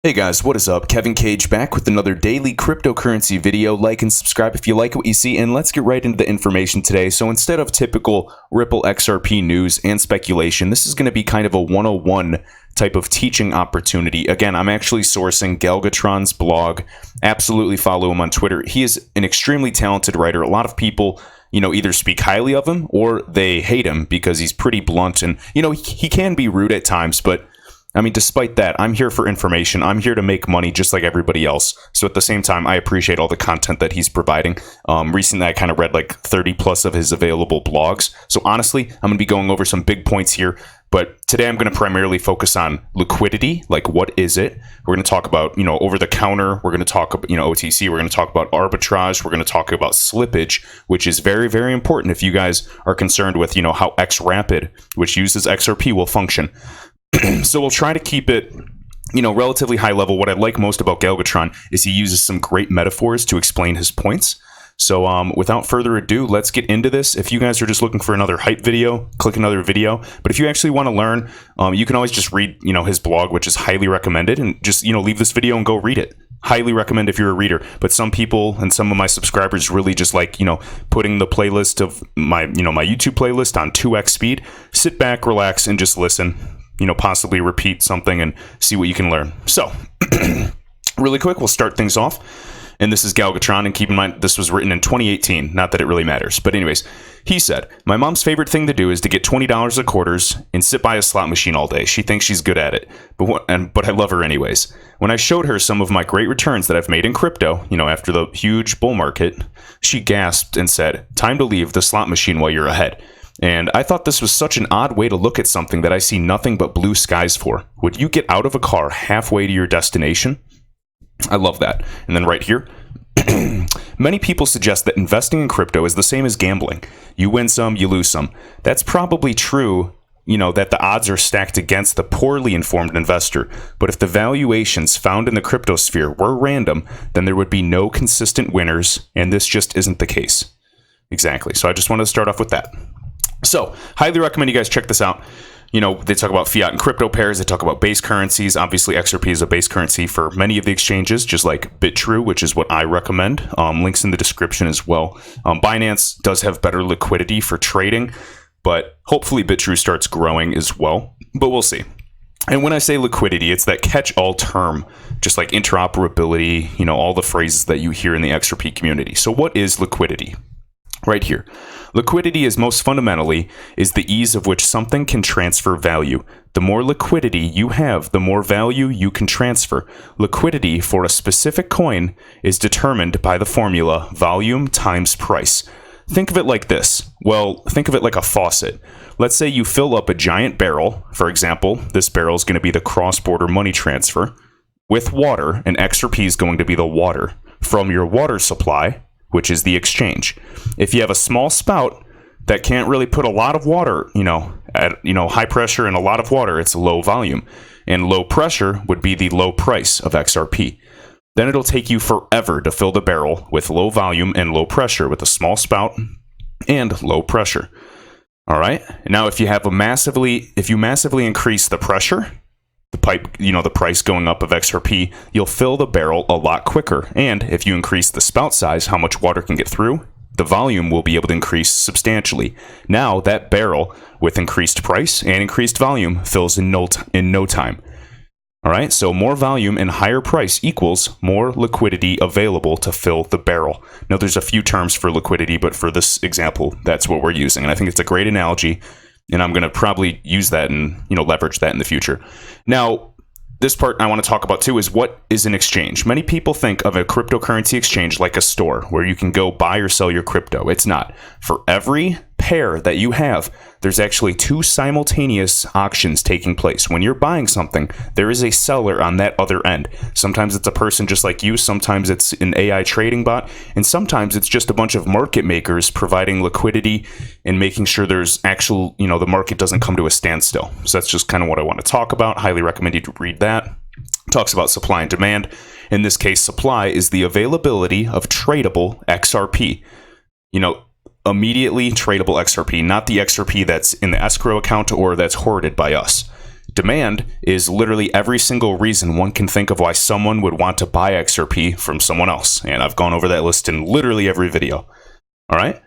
Hey guys, what is up? Kevin Cage back with another daily cryptocurrency video. Like and subscribe if you like what you see, and let's get right into the information today. So instead of typical Ripple XRP news and speculation, this is going to be kind of a 101 type of teaching opportunity. Again, I'm actually sourcing Galgatron's blog. Absolutely follow him on Twitter. He is an extremely talented writer. A lot of people either speak highly of him or they hate him because he's pretty blunt, and he can be rude at times, but I mean, despite that, I'm here for information. I'm here to make money just like everybody else. So at the same time, I appreciate all the content that he's providing. Recently, I kind of read like 30 plus of his available blogs. So honestly, I'm going to be going over some big points here. But today, I'm going to primarily focus on liquidity. Like, what is it? We're going to talk about, over the counter. We're going to talk about, OTC. We're going to talk about arbitrage. We're going to talk about slippage, which is very, very important if you guys are concerned with, how XRapid, which uses XRP, will function. So we'll try to keep it, relatively high level. What I like most about Galgatron is he uses some great metaphors to explain his points. So without further ado, let's get into this. If you guys are just looking for another hype video, click another video. But if you actually want to learn, you can always just read, his blog, which is highly recommended, and just, leave this video and go read it. Highly recommend if you're a reader. But some people and some of my subscribers really just like, putting the playlist of my, my YouTube playlist on 2x speed. Sit back, relax, and just listen. Possibly repeat something and see what you can learn. So, really quick, we'll start things off. And this is Galgatron, and keep in mind, this was written in 2018. Not that it really matters. But anyways, he said, "My mom's favorite thing to do is to get $20 of quarters and sit by a slot machine all day. She thinks she's good at it. But I love her anyways. When I showed her some of my great returns that I've made in crypto, after the huge bull market, she gasped and said, 'Time to leave the slot machine while you're ahead.' And I thought this was such an odd way to look at something that I see nothing but blue skies for. Would you get out of a car halfway to your destination?" I love that. And then right here, many people suggest that investing in crypto is the same as gambling. You win some, you lose some. That's probably true, that the odds are stacked against the poorly informed investor. But if the valuations found in the crypto sphere were random, then there would be no consistent winners, and this just isn't the case. Exactly. So I just wanted to start off with that. So, highly recommend you guys check this out. They talk about fiat and crypto pairs. They talk about base currencies. Obviously, XRP is a base currency for many of the exchanges, just like BitTrue, which is what I recommend. Links in the description as well. Binance does have better liquidity for trading, but hopefully BitTrue starts growing as well. But we'll see. And when I say liquidity, it's that catch-all term, just like interoperability, all the phrases that you hear in the XRP community. So what is liquidity? Right here. Liquidity is most fundamentally is the ease of which something can transfer value. The more liquidity you have, the more value you can transfer. Liquidity for a specific coin is determined by the formula volume times price. Think of it like this. Well, think of it like a faucet. Let's say you fill up a giant barrel. For example, this barrel is going to be the cross-border money transfer with water, and XRP is going to be the water from your water supply, which is the exchange. If you have a small spout that can't really put a lot of water, at high pressure and a lot of water, it's low volume. And low pressure would be the low price of XRP. Then it'll take you forever to fill the barrel with low volume and low pressure with a small spout and low pressure. All right? Now, if you massively increase the pressure, the pipe, the price going up of XRP, you'll fill the barrel a lot quicker. And if you increase the spout size, how much water can get through, the volume will be able to increase substantially. Now that barrel with increased price and increased volume fills in no time. All right, so more volume and higher price equals more liquidity available to fill the barrel. Now there's a few terms for liquidity, but for this example, that's what we're using. And I think it's a great analogy. And I'm going to probably use that and, leverage that in the future. Now, this part I want to talk about too is what is an exchange. Many people think of a cryptocurrency exchange like a store where you can go buy or sell your crypto. It's not. For every pair that you have, there's actually two simultaneous auctions taking place. When you're buying something, there is a seller on that other end. Sometimes it's a person just like you, sometimes it's an AI trading bot, and sometimes it's just a bunch of market makers providing liquidity and making sure there's actual, the market doesn't come to a standstill. So that's just kind of what I want to talk about. Highly recommend you to read that. It talks about supply and demand. In this case, supply is the availability of tradable XRP. Immediately tradable XRP, not the XRP that's in the escrow account or that's hoarded by us. Demand is literally every single reason one can think of why someone would want to buy XRP from someone else. And I've gone over that list in literally every video. All right.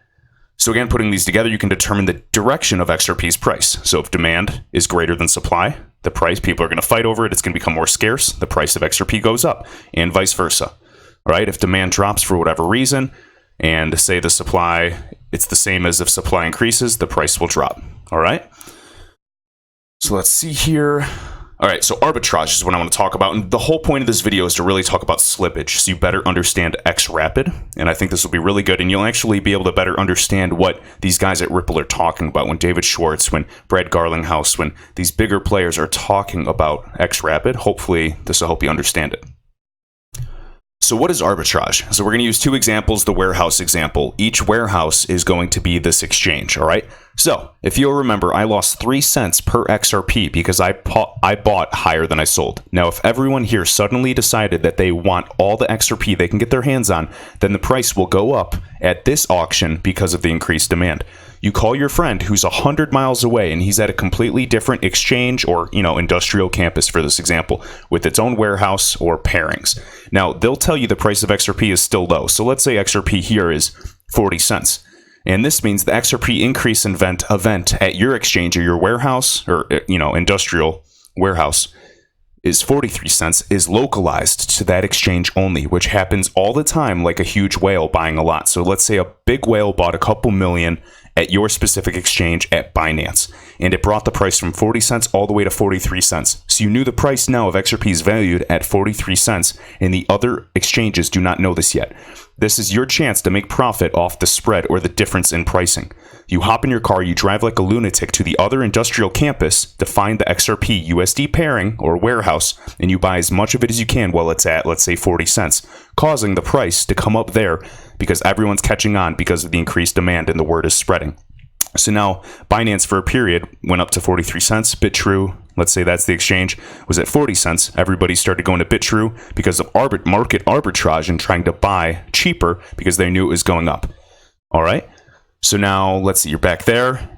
So again, putting these together, you can determine the direction of XRP's price. So if demand is greater than supply, the price, people are going to fight over it. It's going to become more scarce. The price of XRP goes up, and vice versa. All right. If demand drops for whatever reason, and say the supply, it's the same as if supply increases, the price will drop. All right. So let's see here. All right, so arbitrage is what I want to talk about. And the whole point of this video is to really talk about slippage, so you better understand XRapid. And I think this will be really good. And you'll actually be able to better understand what these guys at Ripple are talking about. When David Schwartz, when Brad Garlinghouse, when these bigger players are talking about XRapid, hopefully this will help you understand it. So what is arbitrage? So we're going to use two examples, the warehouse example. Each warehouse is going to be this exchange, all right? So if you'll remember, I lost 3 cents per XRP because I bought higher than I sold. Now, if everyone here suddenly decided that they want all the XRP they can get their hands on, then the price will go up at this auction because of the increased demand. You call your friend who's 100 miles away and he's at a completely different exchange or, industrial campus for this example with its own warehouse or pairings. Now, they'll tell you the price of XRP is still low. So let's say XRP here is 40 cents. And this means the XRP increase event at your exchange or your warehouse or, industrial warehouse is 43 cents is localized to that exchange only, which happens all the time like a huge whale buying a lot. So let's say a big whale bought a couple million at your specific exchange at Binance, and it brought the price from 40 cents all the way to 43 cents. So you knew the price now of XRP is valued at 43 cents, and the other exchanges do not know this yet. This is your chance to make profit off the spread or the difference in pricing. You hop in your car, you drive like a lunatic to the other industrial campus to find the XRP USD pairing or warehouse, and you buy as much of it as you can while it's at, let's say, 40 cents, causing the price to come up there because everyone's catching on because of the increased demand and the word is spreading. So now Binance for a period went up to 43 cents. BitTrue, let's say that's the exchange, was at 40 cents. Everybody started going to BitTrue because of market arbitrage and trying to buy cheaper because they knew it was going up. All right. So now let's see, you're back there.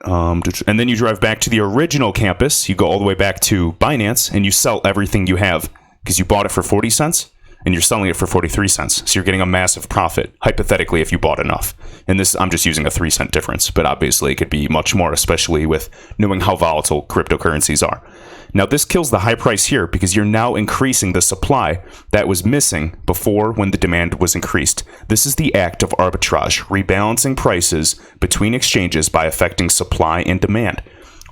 And then you drive back to the original campus. You go all the way back to Binance and you sell everything you have because you bought it for 40 cents. And you're selling it for 43 cents. So you're getting a massive profit, hypothetically, if you bought enough. And this, I'm just using a 3 cent difference, but obviously it could be much more, especially with knowing how volatile cryptocurrencies are. Now, this kills the high price here because you're now increasing the supply that was missing before when the demand was increased. This is the act of arbitrage, rebalancing prices between exchanges by affecting supply and demand.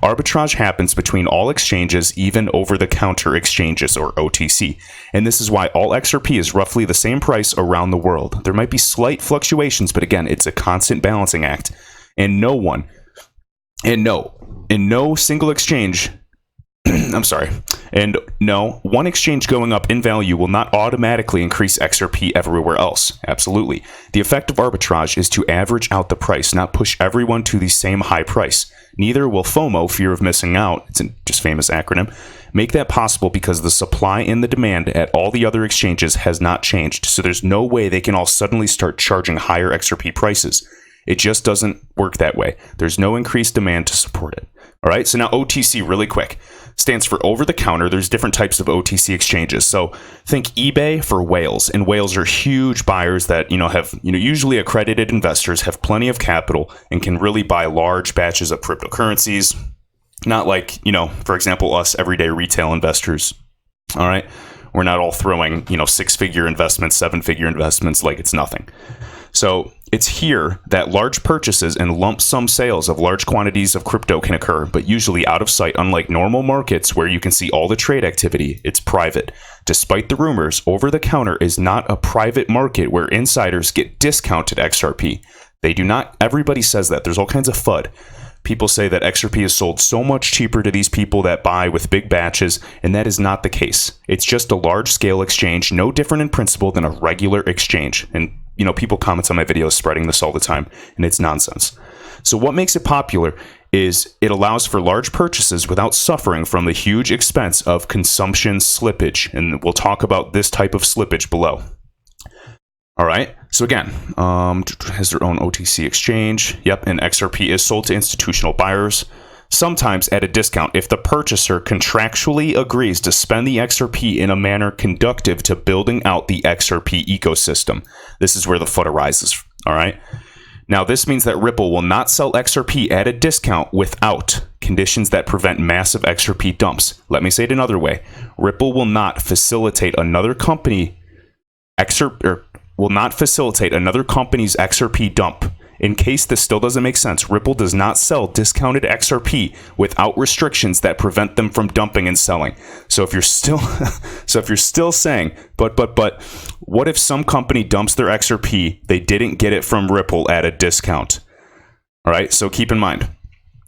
Arbitrage happens between all exchanges, even over-the-counter exchanges, or OTC. And this is why all XRP is roughly the same price around the world. There might be slight fluctuations, but again, it's a constant balancing act. And no single exchange, one exchange going up in value will not automatically increase XRP everywhere else. Absolutely. The effect of arbitrage is to average out the price, not push everyone to the same high price. Neither will FOMO, fear of missing out, it's a just famous acronym, make that possible because the supply and the demand at all the other exchanges has not changed. So there's no way they can all suddenly start charging higher XRP prices. It just doesn't work that way. There's no increased demand to support it. All right, so now OTC really quick stands for over the counter. There's different types of OTC exchanges. So think eBay for whales, and whales are huge buyers that have usually accredited investors, have plenty of capital, and can really buy large batches of cryptocurrencies. Not like for example, us everyday retail investors. All right, we're not all throwing 6-figure investments, 7-figure investments like it's nothing. So it's here that large purchases and lump sum sales of large quantities of crypto can occur, but usually out of sight. Unlike normal markets where you can see all the trade activity, it's private. Despite the rumors, over-the-counter is not a private market where insiders get discounted XRP. They do not. Everybody says that. There's all kinds of FUD. People say that XRP is sold so much cheaper to these people that buy with big batches, and that is not the case. It's just a large-scale exchange, no different in principle than a regular exchange. And people comment on my videos spreading this all the time, and it's nonsense. So what makes it popular is it allows for large purchases without suffering from the huge expense of consumption slippage. And we'll talk about this type of slippage below. All right. So again, has their own OTC exchange. Yep. And XRP is sold to institutional buyers. sometimes at a discount if the purchaser contractually agrees to spend the XRP in a manner conducive to building out the XRP ecosystem. This is where the FUD arises, all right? Now, this means that Ripple will not sell XRP at a discount without conditions that prevent massive XRP dumps. Let me say it another way. Ripple will not facilitate another company's XRP dump. In case this still doesn't make sense, Ripple does not sell discounted XRP without restrictions that prevent them from dumping and selling. So if you're still saying, but what if some company dumps their XRP, they didn't get it from Ripple at a discount? All right, so keep in mind.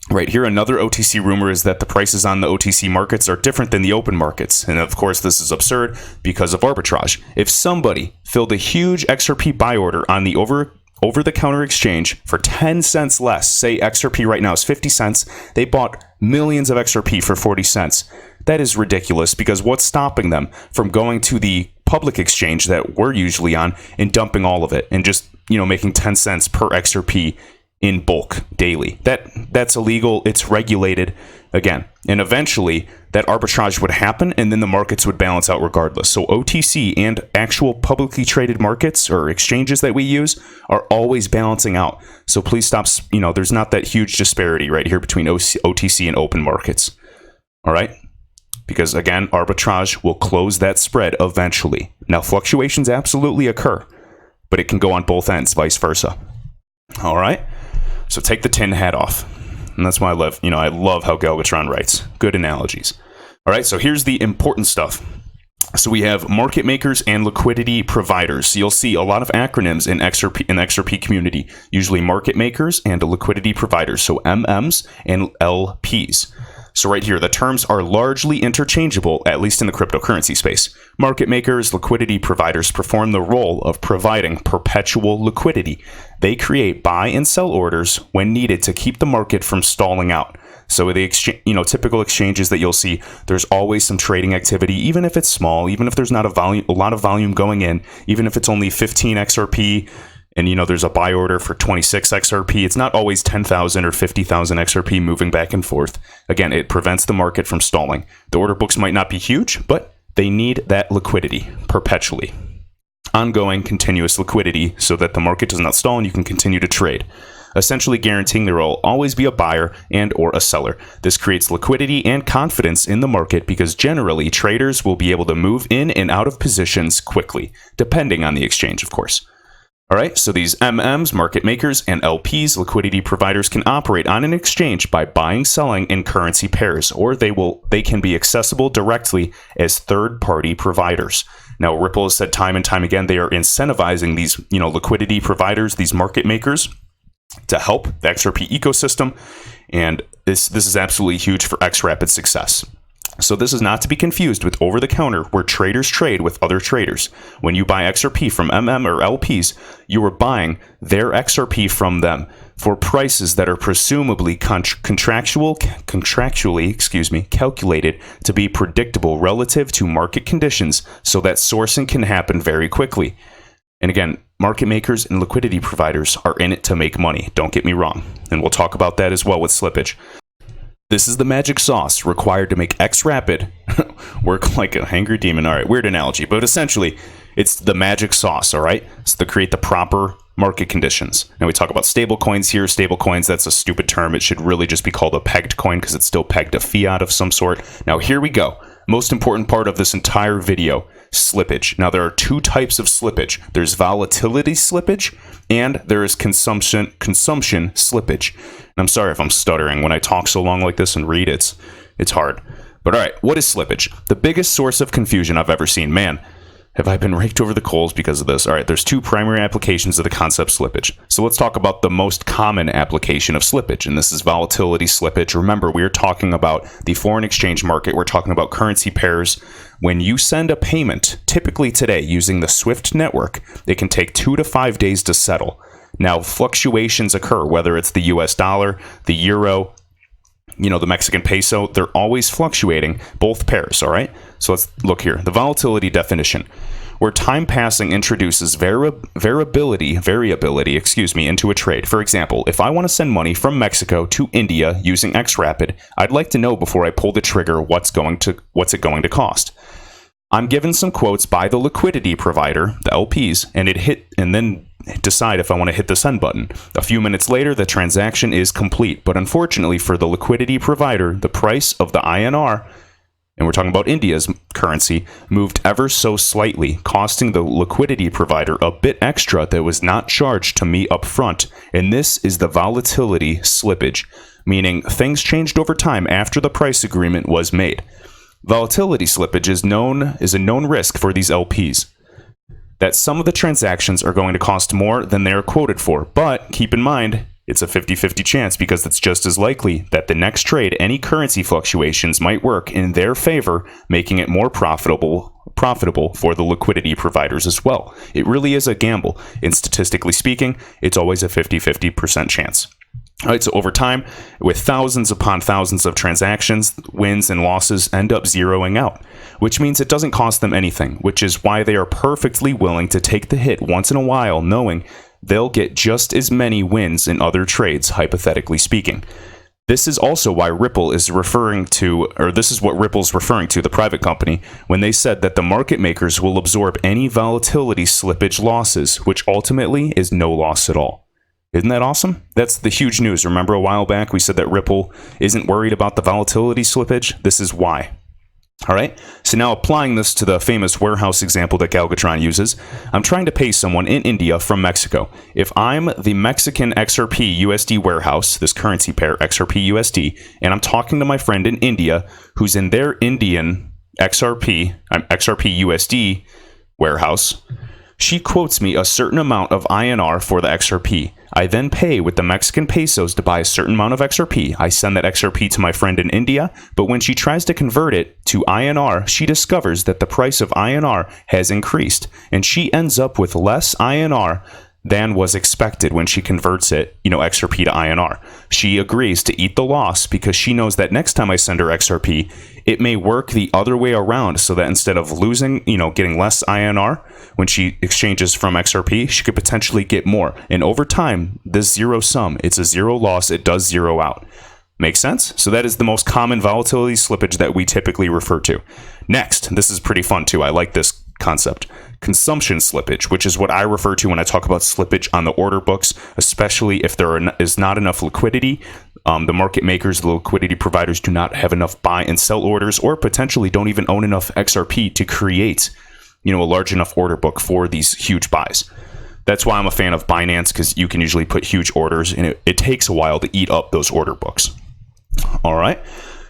Right here, another OTC rumor is that the prices on the OTC markets are different than the open markets. And of course, this is absurd because of arbitrage. If somebody filled a huge XRP buy order on the over-the-counter exchange for 10 cents less, say XRP right now is 50 cents, they bought millions of XRP for 40 cents. That is ridiculous, because what's stopping them from going to the public exchange that we're usually on and dumping all of it and just, making 10 cents per XRP in bulk daily? That's illegal. It's regulated again. And eventually that arbitrage would happen, and then the markets would balance out regardless. So OTC and actual publicly traded markets or exchanges that we use are always balancing out. So please stop, there's not that huge disparity right here between OTC and open markets. All right? Because again, arbitrage will close that spread eventually. Now, fluctuations absolutely occur, but it can go on both ends, vice versa. All right? So take the tin hat off. And that's why I love how Galvatron writes. Good analogies. All right, so here's the important stuff. So we have market makers and liquidity providers. So you'll see a lot of acronyms in the XRP community, usually market makers and liquidity providers. So MMs and LPs. So right here, the terms are largely interchangeable, at least in the cryptocurrency space. Market makers, liquidity providers perform the role of providing perpetual liquidity. They create buy and sell orders when needed to keep the market from stalling out. So the typical exchanges that you'll see, there's always some trading activity, even if it's small, even if there's not a lot of volume going in, even if it's only 15 XRP, and there's a buy order for 26 XRP. It's not always 10,000 or 50,000 XRP moving back and forth. Again, it prevents the market from stalling. The order books might not be huge, but they need that liquidity perpetually. Ongoing, continuous liquidity so that the market does not stall and you can continue to trade, essentially guaranteeing there will always be a buyer and or a seller. This creates liquidity and confidence in the market because generally traders will be able to move in and out of positions quickly, depending on the exchange, of course. All right, so these MMs, market makers, and LPs, liquidity providers, can operate on an exchange by buying, selling in currency pairs, or they can be accessible directly as third-party providers. Now, Ripple has said time and time again they are incentivizing these, liquidity providers, these market makers, to help the XRP ecosystem, and this is absolutely huge for XRapid's success. So this is not to be confused with over-the-counter where traders trade with other traders. When you buy XRP from MM or LPs, you are buying their XRP from them for prices that are presumably contractually calculated to be predictable relative to market conditions so that sourcing can happen very quickly. And again, market makers and liquidity providers are in it to make money. Don't get me wrong. And we'll talk about that as well with Slippage. This is the magic sauce required to make XRapid work like a hangry demon. All right, weird analogy, but essentially, it's the magic sauce, all right? So to create the proper market conditions. Now we talk about stable coins here. Stable coins, that's a stupid term. It should really just be called a pegged coin because it's still pegged to fiat of some sort. Now here we go. Most important part of this entire video, slippage. Now there are two types of slippage. There's volatility slippage and there is consumption slippage. And I'm sorry if I'm stuttering when I talk so long like this and read. It's hard. But all right, what is slippage? The biggest source of confusion I've ever seen. Man, have I been raked over the coals because of this? All right, there's two primary applications of the concept slippage. So let's talk about the most common application of slippage, and this is volatility slippage. Remember, we are talking about the foreign exchange market. We're talking about currency pairs. When you send a payment, typically today using the SWIFT network, it can take 2 to 5 days to settle. Now, fluctuations occur, whether it's the US dollar, the euro, the Mexican peso, they're always fluctuating, both pairs, all right? So let's look here. The volatility definition. where time passing introduces variability, into a trade. For example, if I want to send money from Mexico to India using XRapid, I'd like to know before I pull the trigger what's it going to cost. I'm given some quotes by the liquidity provider, the LPs, and then decide if I want to hit the send button. A few minutes later, the transaction is complete, but unfortunately for the liquidity provider, the price of the INR, and we're talking about India's currency, moved ever so slightly, costing the liquidity provider a bit extra that was not charged to me up front. And this is the volatility slippage, meaning things changed over time after the price agreement was made. Volatility slippage is a known risk for these LPs, that some of the transactions are going to cost more than they are quoted for. But keep in mind, it's a 50-50 chance, because it's just as likely that the next trade, any currency fluctuations might work in their favor, making it more profitable for the liquidity providers as well. It really is a gamble, and statistically speaking, it's always a 50-50% chance. All right, so over time, with thousands upon thousands of transactions, wins and losses end up zeroing out, which means it doesn't cost them anything, which is why they are perfectly willing to take the hit once in a while, knowing they'll get just as many wins in other trades, hypothetically speaking. This is also why Ripple is referring to, or this is what Ripple's referring to, the private company, when they said that the market makers will absorb any volatility slippage losses, which ultimately is no loss at all. Isn't that awesome? That's the huge news. Remember a while back we said that Ripple isn't worried about the volatility slippage? This is why. All right, so now applying this to the famous warehouse example that Galgatron uses, I'm trying to pay someone in India from Mexico. If I'm the Mexican XRP USD warehouse, this currency pair XRP USD, and I'm talking to my friend in India who's in their Indian XRP USD warehouse, she quotes me a certain amount of INR for the XRP. I then pay with the Mexican pesos to buy a certain amount of XRP. I send that XRP to my friend in India, but when she tries to convert it to INR, she discovers that the price of INR has increased, and she ends up with less INR than was expected when she converts it, XRP to INR. She agrees to eat the loss because she knows that next time I send her XRP, it may work the other way around, so that instead of losing, getting less INR when she exchanges from XRP, she could potentially get more. And over time, this zero sum, it's a zero loss, it does zero out. Make sense? So that is the most common volatility slippage that we typically refer to. Next, this is pretty fun too. I like this concept. Consumption slippage, which is what I refer to when I talk about slippage on the order books, especially if there is not enough liquidity. The market makers, the liquidity providers do not have enough buy and sell orders, or potentially don't even own enough XRP to create, a large enough order book for these huge buys. That's why I'm a fan of Binance, because you can usually put huge orders, and it takes a while to eat up those order books. All right.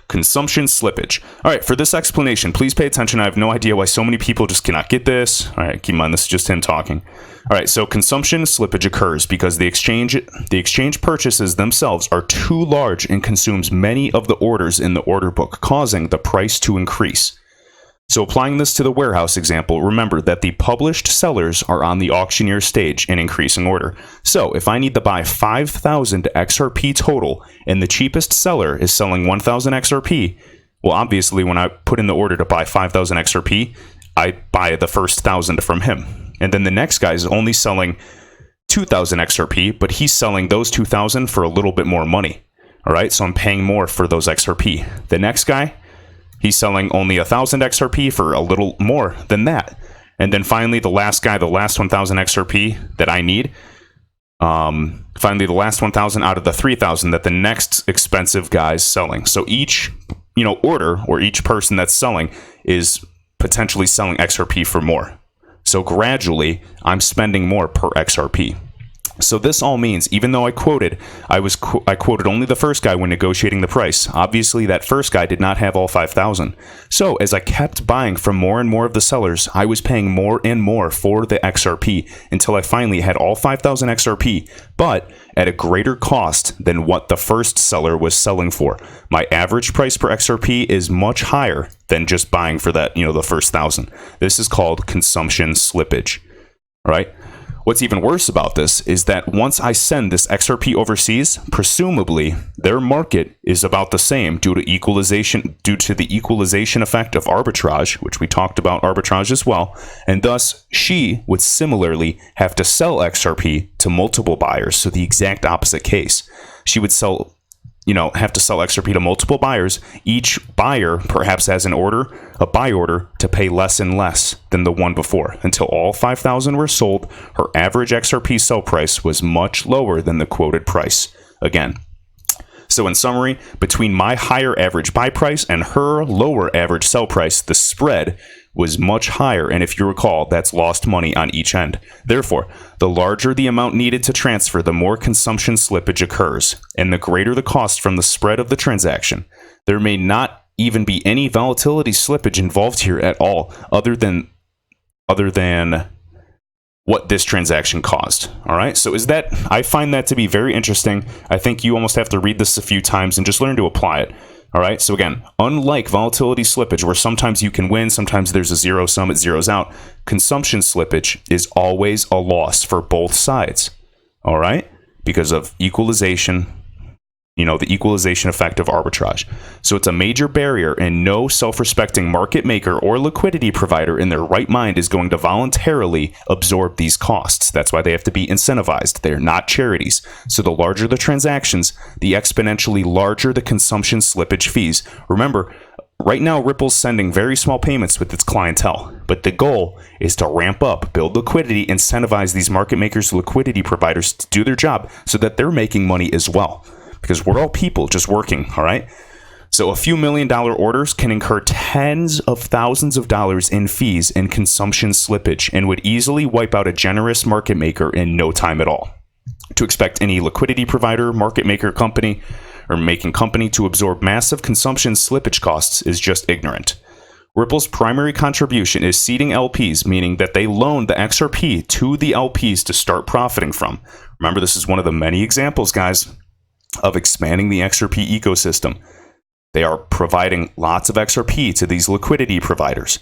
Consumption slippage. All right, for this explanation, please pay attention. I have no idea why so many people just cannot get this. All right, keep in mind, this is just him talking. All right, so consumption slippage occurs because the exchange purchases themselves are too large and consumes many of the orders in the order book, causing the price to increase. So applying this to the warehouse example, remember that the published sellers are on the auctioneer stage in increasing order. So if I need to buy 5,000 XRP total and the cheapest seller is selling 1,000 XRP, well, obviously when I put in the order to buy 5,000 XRP, I buy the first 1,000 from him. And then the next guy is only selling 2,000 XRP, but he's selling those 2,000 for a little bit more money. All right, so I'm paying more for those XRP. The next guy, he's selling only 1,000 XRP for a little more than that. And then finally, the last guy, the last 1,000 XRP that I need, finally the last 1,000 out of the 3,000 that the next expensive guy's selling. So each, order, or each person that's selling is potentially selling XRP for more. So gradually, I'm spending more per XRP. So this all means, even though I quoted only the first guy when negotiating the price. Obviously, that first guy did not have all 5,000. So as I kept buying from more and more of the sellers, I was paying more and more for the XRP until I finally had all 5,000 XRP, but at a greater cost than what the first seller was selling for. My average price per XRP is much higher than just buying for that, the first 1,000. This is called consumption slippage. All right. What's even worse about this is that once I send this XRP overseas, presumably their market is about the same due to the equalization effect of arbitrage, which we talked about arbitrage as well, and thus she would similarly have to sell XRP to multiple buyers. So the exact opposite case. She would have to sell XRP to multiple buyers. Each buyer perhaps has a buy order to pay less and less than the one before. Until all 5,000 were sold, her average XRP sell price was much lower than the quoted price. Again, so in summary, between my higher average buy price and her lower average sell price, the spread was much higher, and if you recall, that's lost money on each end. Therefore, the larger the amount needed to transfer, the more consumption slippage occurs, and the greater the cost from the spread of the transaction. There may not even be any volatility slippage involved here at all, other than what this transaction caused. All right, so I find that to be very interesting. I think you almost have to read this a few times and just learn to apply it. All right, so again, unlike volatility slippage, where sometimes you can win, sometimes there's a zero sum, it zeroes out, consumption slippage is always a loss for both sides. All right, because of equalization, the equalization effect of arbitrage. So it's a major barrier, and no self-respecting market maker or liquidity provider in their right mind is going to voluntarily absorb these costs. That's why they have to be incentivized. They're not charities. So the larger the transactions, the exponentially larger the consumption slippage fees. Remember, right now Ripple's sending very small payments with its clientele, but the goal is to ramp up, build liquidity, incentivize these market makers, liquidity providers to do their job so that they're making money as well. Because we're all people just working, all right? So a few $1 million orders can incur tens of thousands of dollars in fees and consumption slippage and would easily wipe out a generous market maker in no time at all. To expect any liquidity provider, market maker company, or making company to absorb massive consumption slippage costs is just ignorant. Ripple's primary contribution is seeding LPs, meaning that they loan the XRP to the LPs to start profiting from. Remember, this is one of the many examples, guys, of expanding the XRP ecosystem. They are providing lots of XRP to these liquidity providers.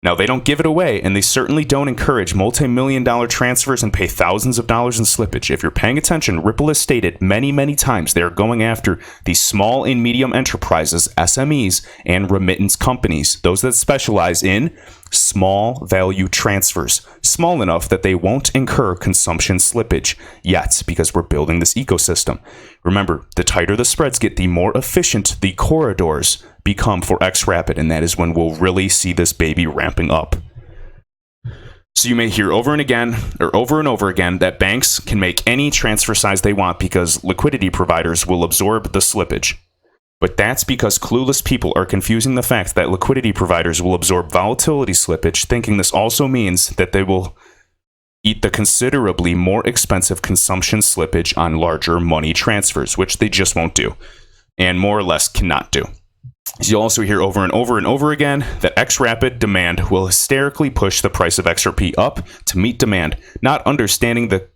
Now, they don't give it away, and they certainly don't encourage multi-million-dollar transfers and pay thousands of dollars in slippage. If you're paying attention, Ripple has stated many, many times they are going after these small and medium enterprises, SMEs, and remittance companies, those that specialize in small value transfers, small enough that they won't incur consumption slippage yet, because we're building this ecosystem. Remember, the tighter the spreads get, the more efficient the corridors become for XRapid, and that is when we'll really see this baby ramping up. So you may hear over and over again that banks can make any transfer size they want because liquidity providers will absorb the slippage. But that's because clueless people are confusing the fact that liquidity providers will absorb volatility slippage, thinking this also means that they will eat the considerably more expensive consumption slippage on larger money transfers, which they just won't do, and more or less cannot do. You'll also hear over and over again that XRapid demand will hysterically push the price of XRP up to meet demand, not understanding the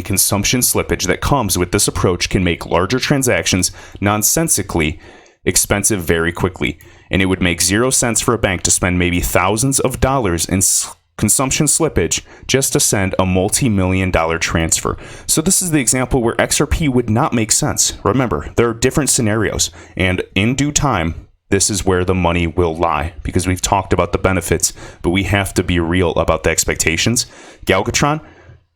consumption slippage that comes with this approach can make larger transactions nonsensically expensive very quickly, and it would make 0 cents for a bank to spend maybe thousands of dollars in consumption slippage just to send a multi-million-dollar transfer. So this is the example where XRP would not make sense. Remember, there are different scenarios, and in due time, this is where the money will lie, because we've talked about the benefits, but we have to be real about the expectations. Galgatron,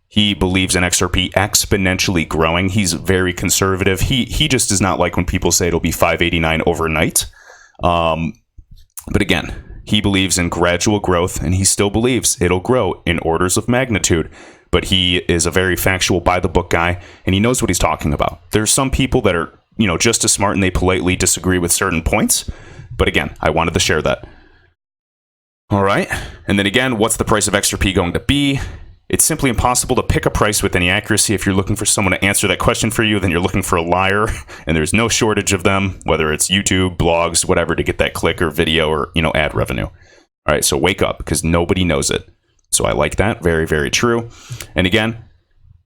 he believes in XRP exponentially growing. He's very conservative. He just does not like when people say it'll be 589 overnight. But again, he believes in gradual growth, and he still believes it'll grow in orders of magnitude. But he is a very factual, by-the-book guy, and he knows what he's talking about. There's some people that are, just as smart, and they politely disagree with certain points. But again, I wanted to share that. All right. And then again, what's the price of XRP going to be? It's simply impossible to pick a price with any accuracy. If you're looking for someone to answer that question for you, then you're looking for a liar, and there's no shortage of them, whether it's YouTube, blogs, whatever, to get that click or video or, ad revenue. All right, so wake up, because nobody knows it. So I like that. Very, very true. And again,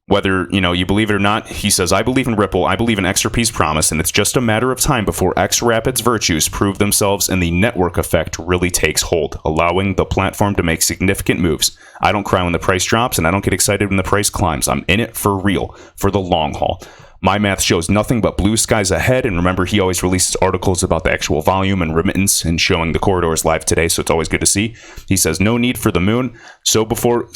Whether, you believe it or not, he says, I believe in Ripple, I believe in XRP's promise, and it's just a matter of time before XRapid's virtues prove themselves and the network effect really takes hold, allowing the platform to make significant moves. I don't cry when the price drops, and I don't get excited when the price climbs. I'm in it for real, for the long haul. My math shows nothing but blue skies ahead, and remember, he always releases articles about the actual volume and remittance and showing the corridors live today, so it's always good to see. He says, no need for the moon. So before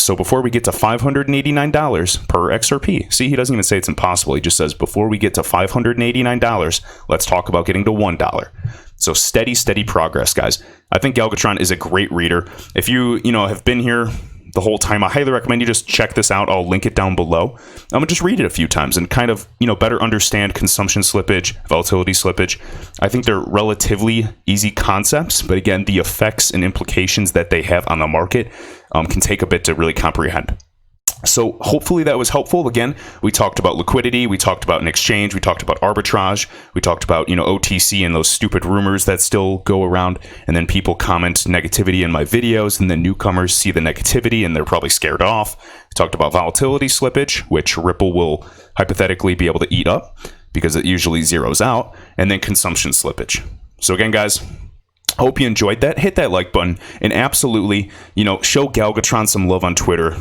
we get to $589 per XRP, see, he doesn't even say it's impossible. He just says, before we get to $589, let's talk about getting to $1. So steady progress, guys. I think Galvatron is a great reader. If you have been here the whole time, I highly recommend you just check this out. I'll link it down below. I'm gonna just read it a few times and kind of better understand consumption slippage, volatility slippage. I think they're relatively easy concepts, but again, the effects and implications that they have on the market can take a bit to really comprehend. So hopefully that was helpful. Again, we talked about liquidity, we talked about an exchange, we talked about arbitrage, we talked about OTC and those stupid rumors that still go around, and then people comment negativity in my videos, and then newcomers see the negativity and they're probably scared off. We talked about volatility slippage, which Ripple will hypothetically be able to eat up because it usually zeroes out, and then consumption slippage. So again, guys, hope you enjoyed that. Hit that like button, and absolutely, show Galvatron some love on Twitter.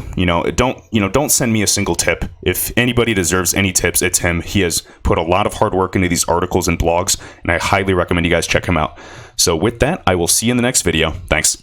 Don't send me a single tip. If anybody deserves any tips, it's him. He has put a lot of hard work into these articles and blogs, and I highly recommend you guys check him out. So with that, I will see you in the next video. Thanks.